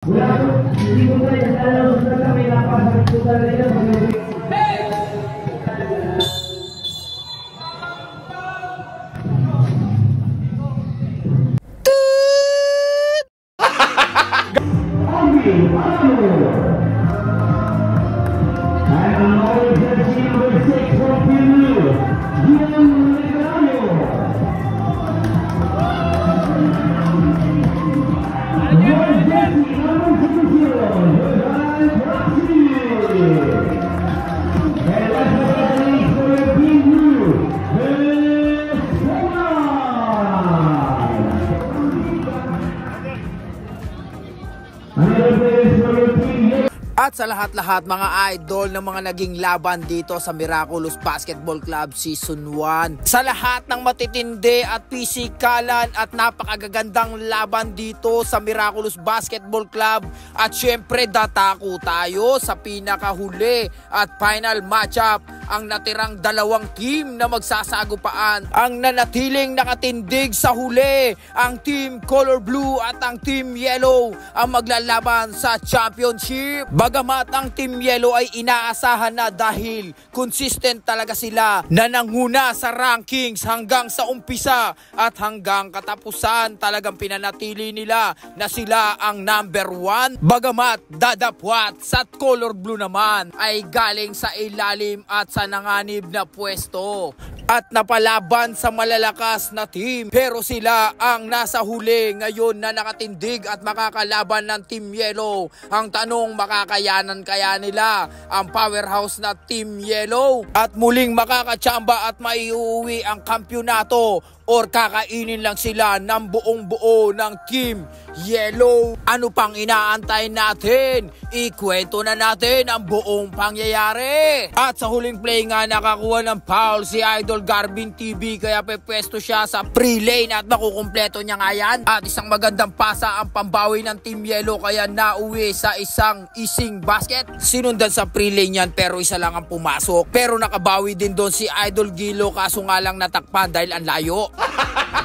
Hindi ko pa rin alam na kami napasakit ko talaga. At sa lahat-lahat mga idol ng mga naging laban dito sa Miraculous Basketball Club Season 1. Sa lahat ng matitindi at pisikalan at napakagagandang laban dito sa Miraculous Basketball Club. At syempre datako tayo sa pinakahuli at final matchup. Ang natirang dalawang team na magsasagupaan. Ang nanatiling nakatindig sa huli. Ang Team Color Blue at ang Team Yellow ang maglalaban sa championship. Bagamat ang Team Yellow ay inaasahan na dahil consistent talaga sila na nanguna sa rankings hanggang sa umpisa at hanggang katapusan talagang pinanatili nila na sila ang number 1. Bagamat dadapwat sa Color Blue naman ay galing sa ilalim at sa nanganib na pwesto at napalaban sa malalakas na team, pero sila ang nasa huli ngayon na nakatindig at makakalaban ng Team Yellow. Ang tanong, makakayanan kaya nila ang powerhouse na Team Yellow at muling makakatsamba at maiuwi ang kampyonato, or kakainin lang sila ng buong buo ng Team Yellow? Ano pang inaantay natin? Ikwento na natin ang buong pangyayari. At sa huling play nga nakakuha ng foul si Idol Garbin TV, kaya pepwesto siya sa free lane at makukumpleto niya nga yan. At isang magandang pasa ang pambawi ng Team Yellow, kaya nauwi sa isang ising basket. Sinundan sa free lane yan pero isa lang ang pumasok. Pero nakabawi din doon si Idol Gilo, kaso nga lang natakpan dahil ang layo.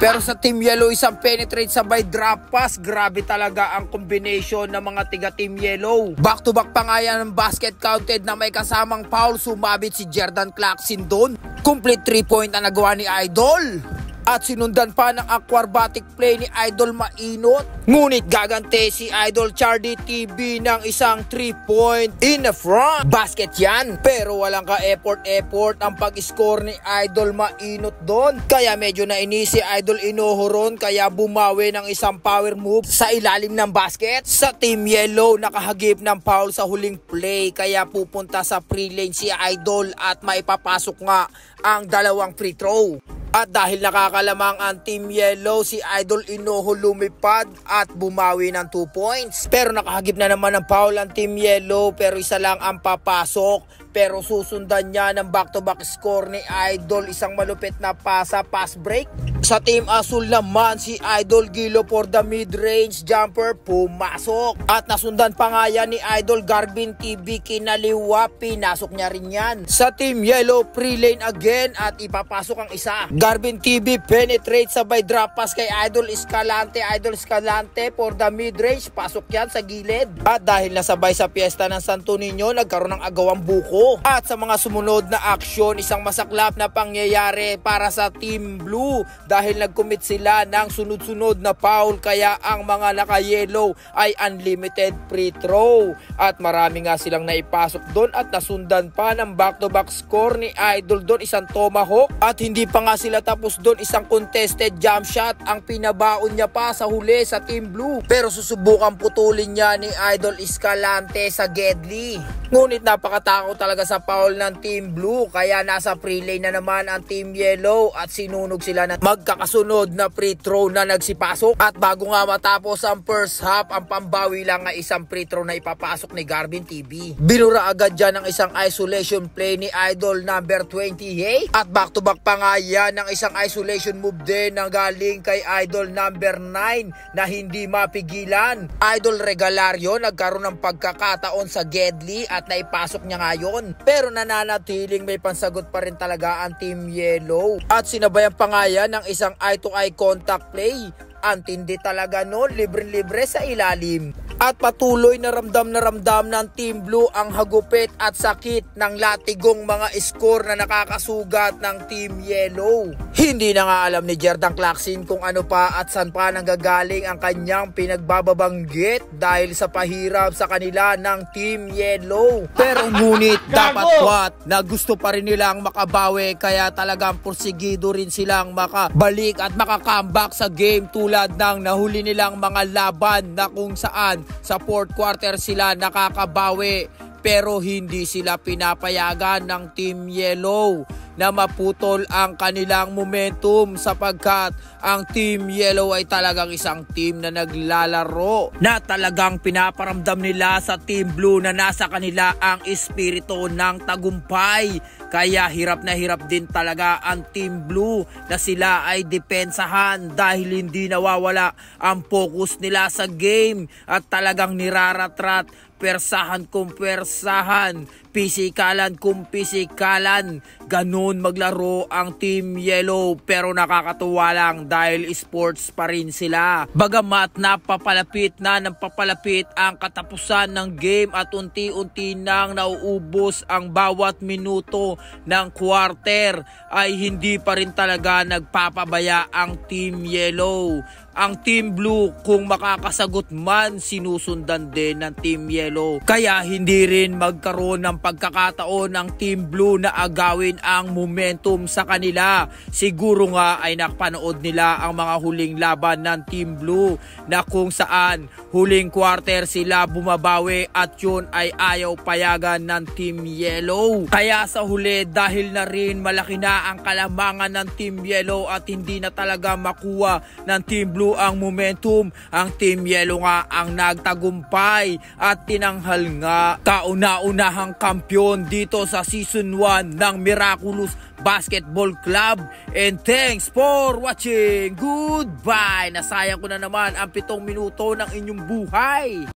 Pero sa Team Yellow, isang penetrate sabay drop pass. Grabe talaga ang combination ng mga tiga Team Yellow. Back to back pa nga yan ng basket counted na may kasamang foul. Sumabit si Jordan Clarkson doon. Complete 3-point ang nagawa ni Idol. At sinundan pa ng acrobatic play ni Idol Mainot. Ngunit gagante si Idol Chardy TV ng isang 3-point in the front basket yan. Pero walang ka-effort ang pag-score ni Idol Mainot doon. Kaya medyo nainis si Idol Inohoron, kaya bumawi ng isang power move sa ilalim ng basket. Sa Team Yellow, nakahagip ng foul sa huling play, kaya pupunta sa free lane si Idol at maipapasok nga ang dalawang free throw. At dahil nakakalamang ang Team Yellow, si Idol Inoho lumipad at bumawi ng 2 points. Pero nakahagip na naman ng foul ang Team Yellow, pero isa lang ang papasok. Pero susundan niya ng back-to-back score ni Idol, isang malupit na pass break. Sa Team Azul naman, si Idol Gilo for the mid-range jumper, pumasok. At nasundan pa nga yan ni Idol Garbin TV, kinaliwa, pinasok niya rin yan. Sa Team Yellow, free lane again at ipapasok ang isa. Garbin TV penetrate sabay drop pass kay Idol Escalante. Idol Escalante for the mid-range, pasok yan sa gilid. At dahil nasabay sa piyesta ng Santo Niño, nagkaroon ng agawang buko. At sa mga sumunod na aksyon, isang masaklap na pangyayari para sa Team Blue dahil nag-commit sila ng sunod-sunod na foul, kaya ang mga naka-yellow ay unlimited free throw. At marami nga silang naipasok doon at nasundan pa ng back-to-back score ni Idol doon, isang tomahawk. At hindi pa nga sila tapos doon, isang contested jump shot ang pinabaon niya pa sa huli sa Team Blue. Pero susubukan putulin niya ni Idol Escalante sa Gedli. Ngunit napakatakot talaga sa foul ng Team Blue, kaya nasa free lane na naman ang Team Yellow at sinunog sila ng magkakasunod na free throw na nagsipasok. At bago nga matapos ang first half, ang pambawi lang nga isang free throw na ipapasok ni Garbin TV. Binura agad dyan ng isang isolation play ni Idol number 28 at back to back pa nga yan ng isang isolation move din na galing kay Idol number 9 na hindi mapigilan. Idol Regalario nagkaroon ng pagkakataon sa Gedli at naipasok niya ngayon. Pero nananatiling may pansagot pa rin talaga ang Team Yellow. At sinabayan pa nga yan ng isang eye-to-eye contact play. Antindi talaga noon, libre-libre sa ilalim. At patuloy na ramdam ng Team Blue ang hagupit at sakit ng latigong mga score na nakakasugat ng Team Yellow. Hindi na nga alam ni Jerdan Claxin kung ano pa at saan pa nanggagaling ang kanyang pinagbababanggit dahil sa pahirap sa kanila ng Team Yellow. Pero ngunit dapat what na gusto pa rin nilang makabawi, kaya talagang porsigido rin silang makabalik at makakambak sa game tulad ng nahuli nilang mga laban na kung saan sa fourth quarter sila nakakabawi, pero hindi sila pinapayagan ng Team Yellow na maputol ang kanilang momentum sapagkat ang Team Yellow ay talagang isang team na naglalaro na talagang pinaparamdam nila sa Team Blue na nasa kanila ang espiritu ng tagumpay. Kaya hirap na hirap din talaga ang Team Blue na sila ay depensahan dahil hindi nawawala ang focus nila sa game at talagang niraratrat, persahan kung persahan, pisikalan kung pisikalan. Ganun maglaro ang Team Yellow, pero nakakatuwa lang dahil sports pa rin sila. Bagamat napapalapit na ng papalapit ang katapusan ng game at unti-unti nang nauubos ang bawat minuto ng quarter, ay hindi pa rin talaga nagpapabaya ang Team Yellow. Ang Team Blue kung makakasagot man, sinusundan din ng Team Yellow. Kaya hindi rin magkaroon ng pagkakataon ng Team Blue na agawin ang momentum sa kanila. Siguro nga ay nakapanood nila ang mga huling laban ng Team Blue na kung saan huling quarter sila bumabawi at yun ay ayaw payagan ng Team Yellow. Kaya sa huli, dahil na rin malaki na ang kalamangan ng Team Yellow at hindi na talaga makuha ng Team Blue ang momentum, ang Team Yellow nga ang nagtagumpay at tinanghal nga kauna-unahang kampyon dito sa Season 1 ng Miraculous Basketball Club. And thanks for watching. Goodbye. Nasayang ko na naman ang 7 minuto ng inyong buhay.